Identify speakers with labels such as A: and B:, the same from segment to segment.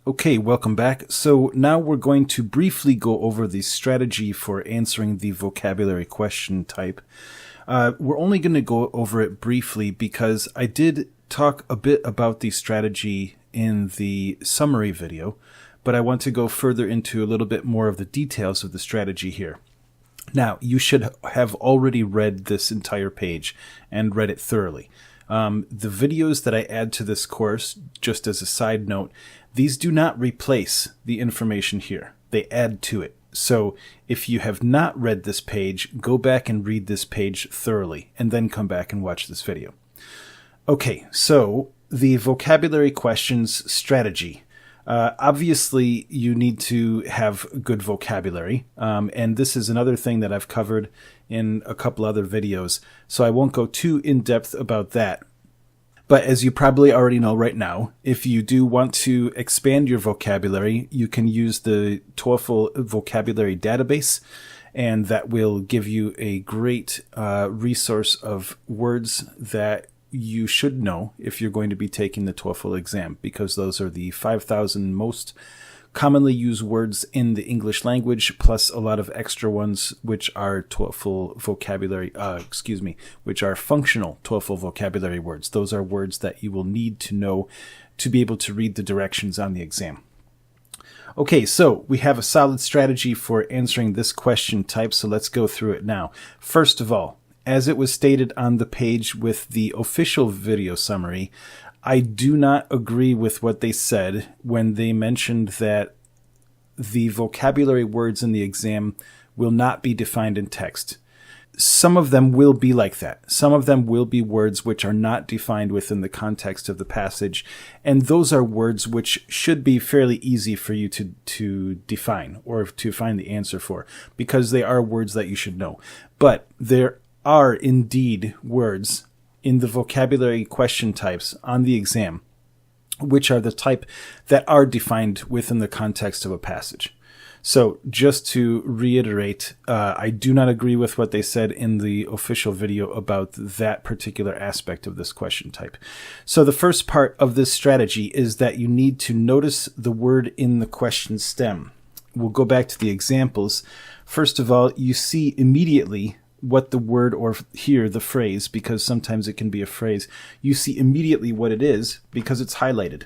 A: Okay, welcome back. So now we're going to briefly go over the strategy for answering the vocabulary question type. We're only going to go over it briefly because I did talk a bit about the strategy in the summary video, but I want to go further into a little bit more of the details of the strategy here. Now, you should have already read this entire page and read it thoroughly. The videos that I add to this course, just as a side note, these do not replace the information here. They add to it. So if you have not read this page, go back and read this page thoroughly, and then come back and watch this video. Okay, so the vocabulary questions strategy. Obviously, you need to have good vocabulary, and this is another thing that I've covered in a couple other videos, so I won't go too in-depth about that. But as you probably already know right now, if you do want to expand your vocabulary, you can use the TOEFL vocabulary database, and that will give you a great resource of words that you should know if you're going to be taking the TOEFL exam, because those are the 5,000 most commonly used words in the English language, plus a lot of extra ones which are TOEFL vocabulary, which are functional TOEFL vocabulary words. Those are words that you will need to know to be able to read the directions on the exam. Okay, so we have a solid strategy for answering this question type, so let's go through it now. First of all, as it was stated on the page with the official video summary, I do not agree with what they said when they mentioned that the vocabulary words in the exam will not be defined in text. Some of them will be like that. Some of them will be words which are not defined within the context of the passage, and those are words which should be fairly easy for you to define or to find the answer for, because they are words that you should know. But there are indeed words in the vocabulary question types on the exam, which are the type that are defined within the context of a passage. So just to reiterate, I do not agree with what they said in the official video about that particular aspect of this question type. So the first part of this strategy is that you need to notice the word in the question stem. We'll go back to the examples. First of all, you see immediately what the word, or here the phrase, because sometimes it can be a phrase, you see immediately what it is because it's highlighted.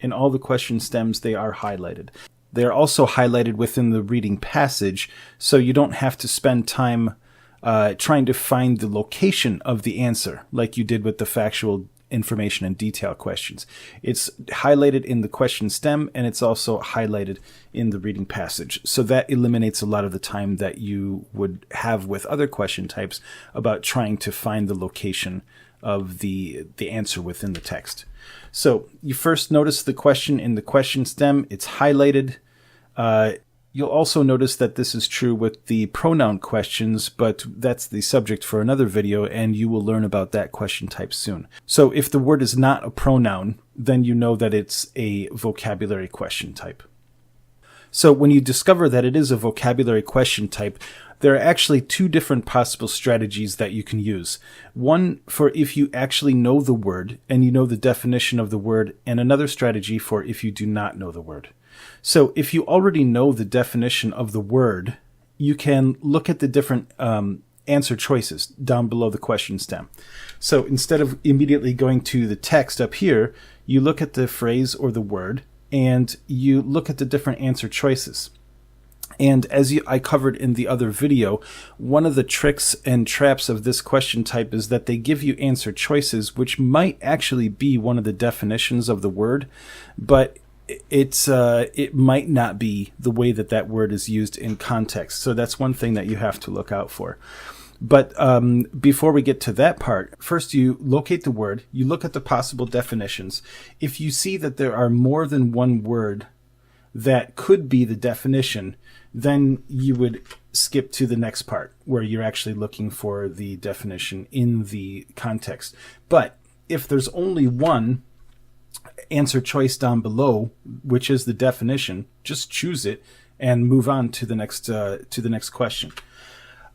A: In all the question stems, they are highlighted. They're also highlighted within the reading passage, so you don't have to spend time trying to find the location of the answer like you did with the factual information and detail questions. It's highlighted in the question stem, and it's also highlighted in the reading passage. So that eliminates a lot of the time that you would have with other question types about trying to find the location of the answer within the text. So you first notice the question in the question stem. It's highlighted. You'll also notice that this is true with the pronoun questions, but that's the subject for another video, and you will learn about that question type soon. So if the word is not a pronoun, then you know that it's a vocabulary question type. So when you discover that it is a vocabulary question type, there are actually two different possible strategies that you can use. One for if you actually know the word and you know the definition of the word, and another strategy for if you do not know the word. So if you already know the definition of the word, you can look at the different answer choices down below the question stem. So instead of immediately going to the text up here, you look at the phrase or the word, and you look at the different answer choices. And as I covered in the other video, one of the tricks and traps of this question type is that they give you answer choices which might actually be one of the definitions of the word, but it might not be the way that that word is used in context. So that's one thing that you have to look out for. But before we get to that part, first you locate the word, you look at the possible definitions. If you see that there are more than one word that could be the definition, then you would skip to the next part where you're actually looking for the definition in the context. But if there's only one answer choice down below, which is the definition, just choose it and move on to the next question.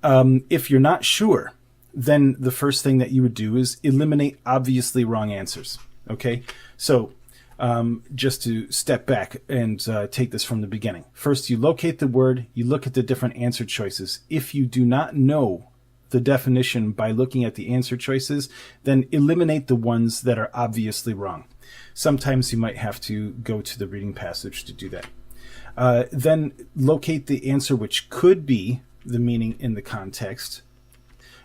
A: If you're not sure, then the first thing that you would do is eliminate obviously wrong answers. Okay, so just to step back and take this from the beginning. First, you locate the word, you look at the different answer choices. If you do not know the definition by looking at the answer choices, then eliminate the ones that are obviously wrong. Sometimes you might have to go to the reading passage to do that. Then locate the answer which could be the meaning in the context.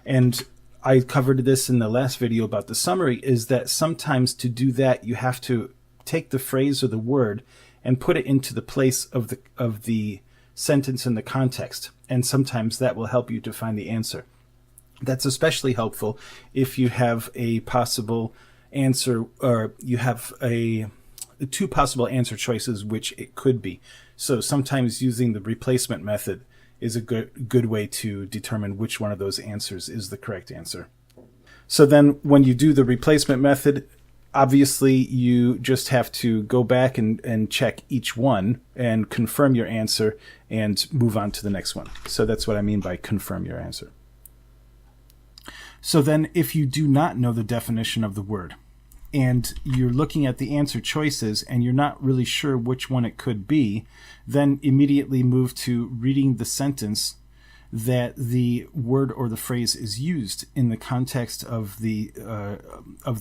A: And I covered this in the last video about the summary, is that sometimes to do that, you have to take the phrase or the word and put it into the place of the sentence in the context. And sometimes that will help you to find the answer. That's especially helpful if you have a possible answer, or you have two possible answer choices, which it could be. So sometimes using the replacement method is a good way to determine which one of those answers is the correct answer. So then when you do the replacement method, obviously you just have to go back and check each one and confirm your answer and move on to the next one. So that's what I mean by confirm your answer. So then if you do not know the definition of the word and you're looking at the answer choices and you're not really sure which one it could be, then immediately move to reading the sentence that the word or the phrase is used in the context of the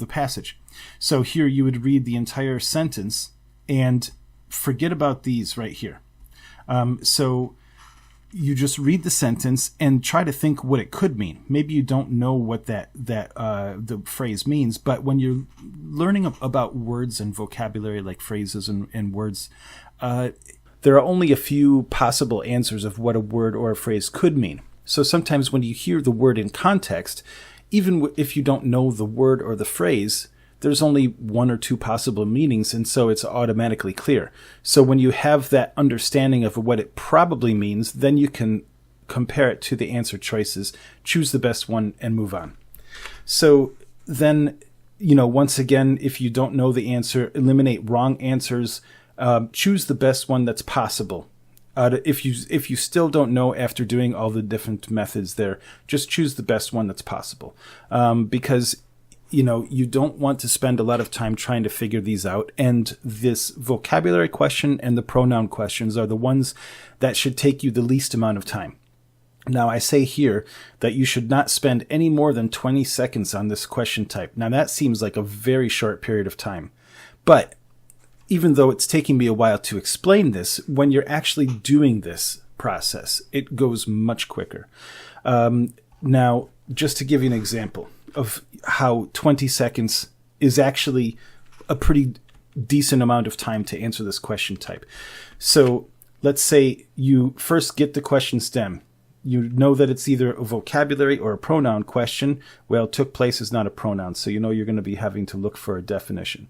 A: passage. So here you would read the entire sentence and forget about these right here. So you just read the sentence and try to think what it could mean. Maybe you don't know what the phrase means, but when you're learning about words and vocabulary like phrases and words, there are only a few possible answers of what a word or a phrase could mean. So sometimes when you hear the word in context, even if you don't know the word or the phrase, there's only one or two possible meanings, and so it's automatically clear. So when you have that understanding of what it probably means, then you can compare it to the answer choices, choose the best one, and move on. So then, once again, if you don't know the answer, eliminate wrong answers, choose the best one that's possible. If you still don't know after doing all the different methods there, just choose the best one that's possible. Because you don't want to spend a lot of time trying to figure these out. And this vocabulary question and the pronoun questions are the ones that should take you the least amount of time. Now, I say here that you should not spend any more than 20 seconds on this question type. Now, that seems like a very short period of time. But even though it's taking me a while to explain this, when you're actually doing this process, it goes much quicker. Now, just to give you an example of how 20 seconds is actually a pretty decent amount of time to answer this question type. So let's say you first get the question stem. You know that it's either a vocabulary or a pronoun question. Well, took place is not a pronoun, so you're going to be having to look for a definition.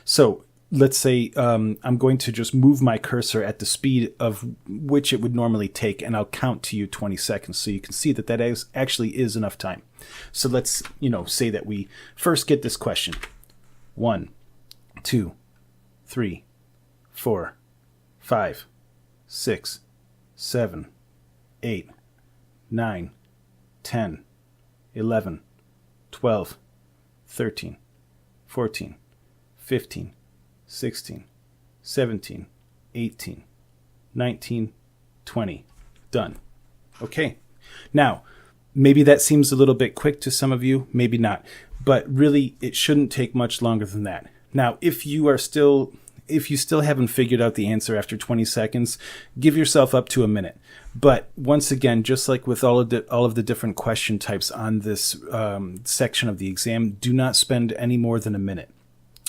A: So let's say I'm going to just move my cursor at the speed of which it would normally take, and I'll count to you 20 seconds so you can see that actually is enough time. So let's say that we first get this question. 1, 2, 3, 4, 5, 6, 7, 8, 9, 10, 11, 12, 13, 14, 15, 16, 17, 18, 19, 20. Done. Okay. Now, maybe that seems a little bit quick to some of you, maybe not, but really it shouldn't take much longer than that. Now, if you still haven't figured out the answer after 20 seconds, give yourself up to a minute. But once again, just like with all of the different question types on this section of the exam, do not spend any more than a minute.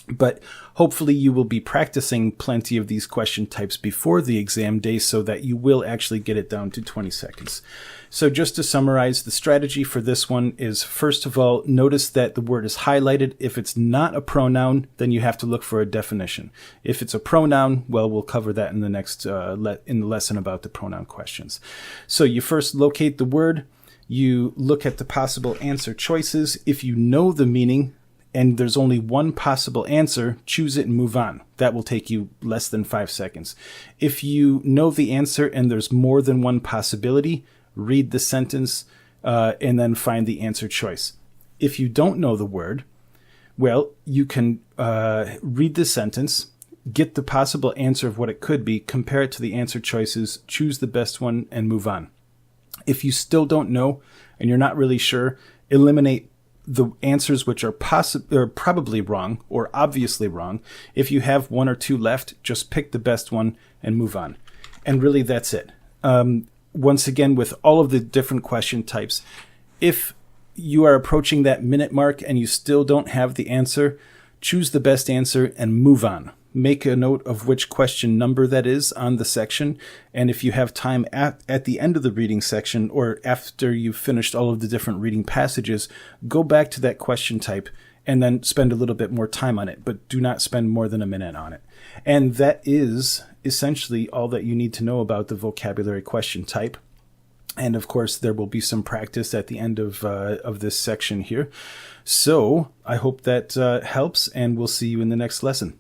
A: But hopefully you will be practicing plenty of these question types before the exam day so that you will actually get it down to 20 seconds. So just to summarize, the strategy for this one is, first of all, notice that the word is highlighted. If it's not a pronoun, then you have to look for a definition. If it's a pronoun, well, we'll cover that in the next in the lesson about the pronoun questions. So you first locate the word. You look at the possible answer choices. If you know the meaning, and there's only one possible answer, choose it and move on. That will take you less than 5 seconds. If you know the answer and there's more than one possibility, read the sentence and then find the answer choice. If you don't know the word, well, you can read the sentence get the possible answer of what it could be, compare it to the answer choices, choose the best one, and move on. If you still don't know and you're not really sure, eliminate the answers which are probably wrong or obviously wrong. If you have one or two left, just pick the best one and move on. And really, that's it. Once again, with all of the different question types, if you are approaching that minute mark and you still don't have the answer, choose the best answer and move on. Make a note of which question number that is on the section. And if you have time at the end of the reading section or after you've finished all of the different reading passages, go back to that question type and then spend a little bit more time on it, but do not spend more than a minute on it. And that is essentially all that you need to know about the vocabulary question type. And of course, there will be some practice at the end of this section here. So I hope that helps, and we'll see you in the next lesson.